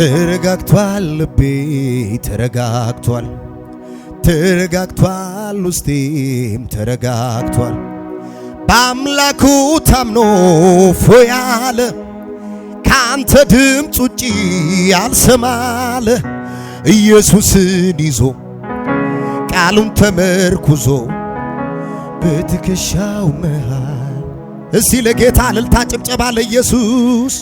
ተረጋግቷል ልቤ ተረጋግቷል ተረጋግቷል ውስጤም ተረጋግቷል በአምላኩ ታምኖ ፎያለ ካንተ ድምፅ ውጪ ያልሰማለ ኢየሱስን ይዞ ቃሉን ተመርኩዞ በትከሻው መሃል እስቲ ለጌታ እልልታ ጭብጨባ ለኢየሱስ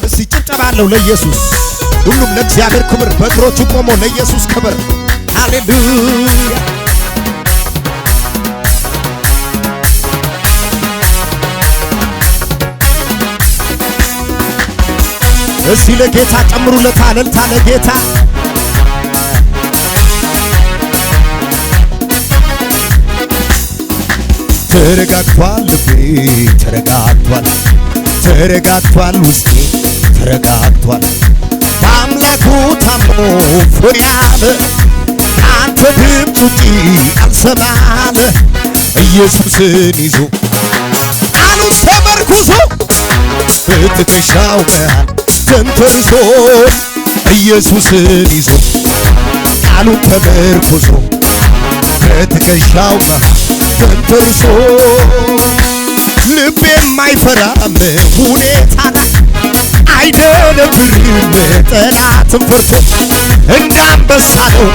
እስቲ ጭብጨባለው ለኢየሱስ ሁሉም ለእግዚአብሔር ክብር በእግሮቹ ቆሞ ለኢየሱስ ክብር ሃሌሉያ እስቲ ለጌታ ጨምሩለት እልልታ ለጌታ ተረጋግቷል ልቤ ተረጋግቷል ተረጋግቷል ውስጤ ተረጋግቷል በአምላኩ ታምኖ ፎያለ ካንተ ድምፅ ውጪ አልሰማለ ኢየሱስን ይዞ ቃሉን ተመርኩዞ በትከሻው መሃል ተንተርሶ ኢየሱስን ይዞ ቃሉን ተመርኩዞ በትከሻው መሃል ተንተርሶ ልቤም አይፈራም ሁኔታን አይደነብርም ጠላትን ፈርቶ እንዳንበሳ ነው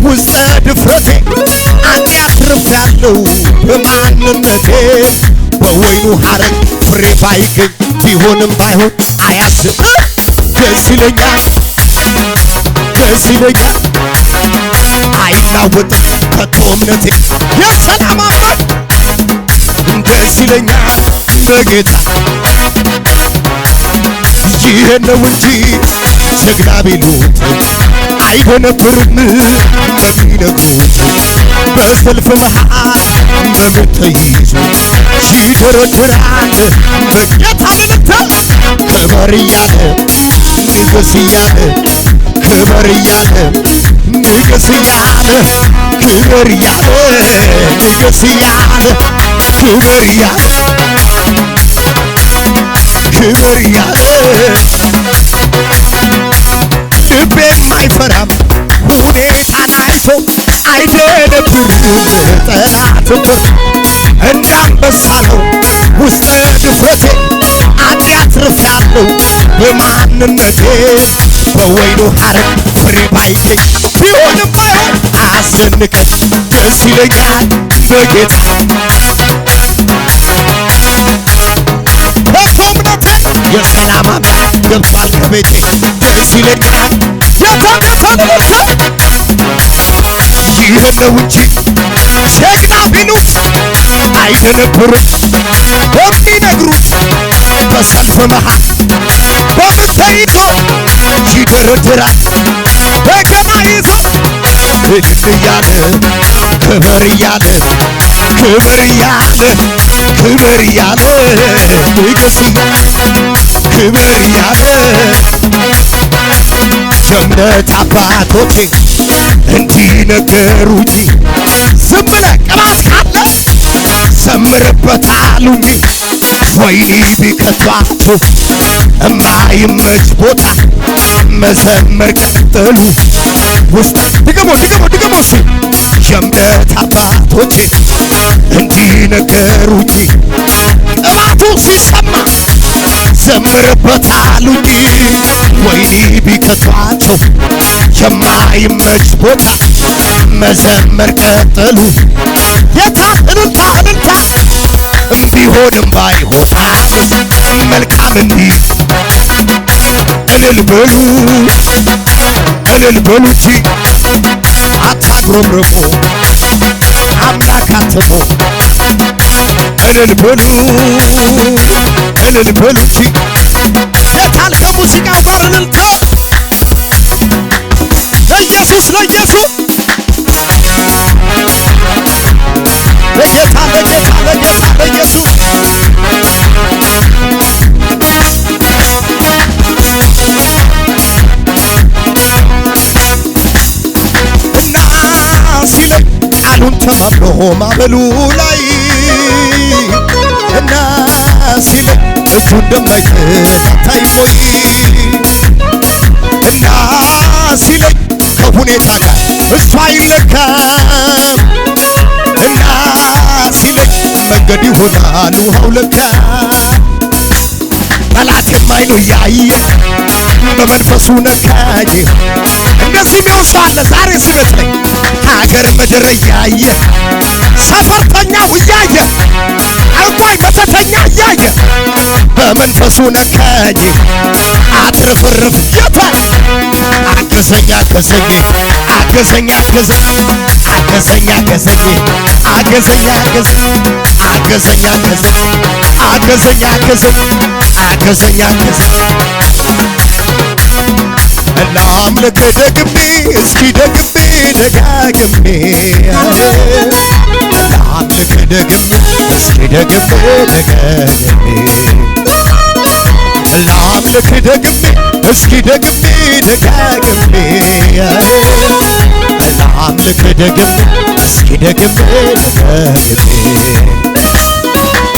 ውስጠ ድፍረቴ አንድ አትርፌያለሁ በማንነቴ በወይኑ ሐረግ ፍሬ ባይገኝ ቢሆንም ባይሆን አያስብ ደስ ይለኛል ደስ ይለኛል አይናወጥም ከቶ እምነቴ የሰላም አምላክ ደስ ይለኛል በጌታ ይሄን ነው እንጂ ጀግና ቢሉት አይደነብርም በሚነግሩት በሰልፍ መሃል በምን ተይዞ ይደረድራል በጌታ ልልታ ክበር እያለ ንገስ እያለ ክበር እያለ ንገስ እያለ ክበር እያለ ንገስ እያለ ክበር እያለ ክበር እያለ ልቤም አይፈራም ሁኔታን አይቶ አይደነብርም ጠላትን እንዳንበሳ ነው ውስጠ ድፍረቴ አንድ አትርፌያለሁ በማንነቴ በወይኑ ሐረግ ፍሬ ባይገኝ ቢሆንም ባይሆን አያስጨንቀኝ ደስ ይለኛል በጌታ ከቶ እምነቴ የሰላም አምላክ ገብቷል ከቤቴ ደስ ይለኛል የተመሰለተ ይህን ነው እንጂ ጀግና ቢሉት አይደነብርም በሚነግሩት በሰልፍ መሃል በምን ተይዞ ይደረድራል በገና ይዞ እልል እያለ ክበር እያለ ክበር እያለ ክበር እያለ ንገስ ክበር እያለ የእምነት አባቶቼ እንዲነገሩኝ ዝም ብለህ ቅባት ካለ ዘምርበታሉኝ ወይኒ ቢከቷቸው እማይመች ቦታ መዘመር ቀጥሉ ውስጥ ድገሞ ሲ የእምነት አባቶቼ እንዲነገሩኝ ቅባቱ ሲሰማ ዘምርበታሉኝ ወይኒ ቢከቷቸው የማይመች ቦታ መዘመር ቀጥሉ የታ እልልታ እልልታ ቢሆንም ባይሆን መልካም እንዲህ እልል በሉ እንጂ አታጉረምርሙ አምላክ አትሙ እልል በሉ እንጂ የታል ከሙዚቃው ጋር እልልታ ለኢየሱስ ለጌታ ለኢየሱስ እና ሲለኝ ቃሉን ተማምኖ ማበሉ ላይ እና ሲለኝ እጁ እንደማይጥል ታይቆይ መንገድ ይሆናል ውሃው ለካ ጠላቴም አይኑ ያየ በመንፈሱ ነካኝ እንደዚህ የሚወስው አለ ዛሬ ሲመስለኝ ሀገር ምድር እያየ ሰፈርተኛው እያየ አልቆይ መተተኛ እያየ በመንፈሱ ነካኝ አትርፍርፍ ጌታ አገዘኝ አገዘኝ አገዘኝ አገዘኝ አገዘኝ አገዘኝ አገዘኝ አገዘኝ አገዘኝ አገዘኝ ላምልክ ደግሜ እስኪ ደግሜ ደጋግሜ ላምልክ ደግሜ እስኪ ደግሜ ደጋግሜ ላምልክ ደግሜ እስኪ ደግሜ ደጋግሜ ላምልክ ደግሜ እስኪ ደግሜ ደጋግሜ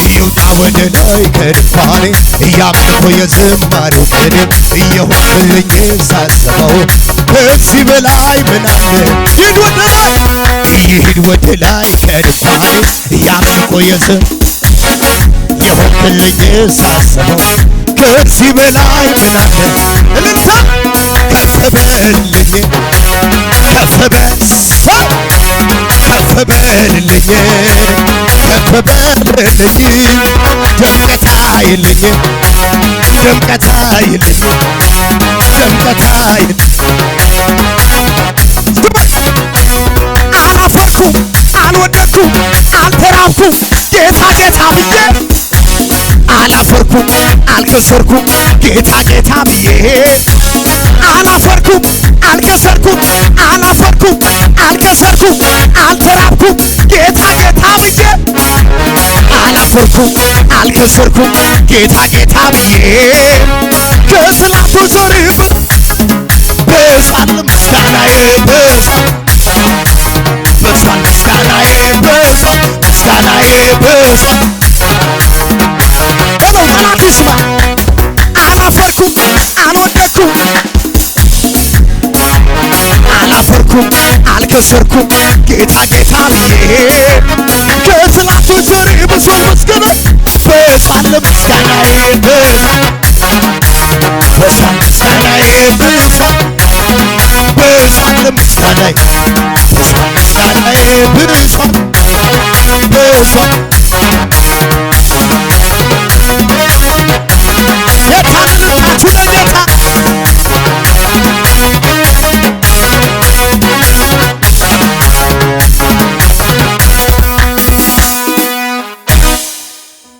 ይውጣ ወደ ላይ ከድንኳኔ እያመልኮ የዝማሬው ቅድም እየሆንልኝ ሳስበው ከዚህ በላይ ምን አለ ይሂድ ወደ ላይ ከድንኳኔ እያመልኮ የሆንልኝ ሳስበው ከዚህ በላይ ምን አለ እልልታ ከፍ በልልኝ ከፍ በልልኝ ከፍ በልልኝ ድምቀት አይልኝ ድምቀት አይልኝ ድምቀት አይልኝ አላፈርኩም አልወደኩም አልተራብኩም ጌታ ጌታ ብዬ አላፈርኩም አልከሰርኩም ጌታ ጌታ ብዬ አላፈርኩም አልከሰርኩም አላፈርኩም አልከሰርኩም አልተራብኩም ጌታ ጌታ ብዬ አላፈርኩም አልከሰርኩም ጌታ ጌታ ብዬ ከስላቱ ዞርበት በሷል ምስጋናዬ በሷል ምስጋናዬ በሷል ምስጋናዬ በሷል በለው ጠላት ይስማ አላፈርኩም አልወደኩም አላፈርኩም አልከሰርኩም ጌታ ጌታ ብዬ ከስላቶች ዞሬ ብዙ መስገና በሷል ምስጋናዬ በሷል ምስጋናዬ በሷል ምስጋናዬ በሷል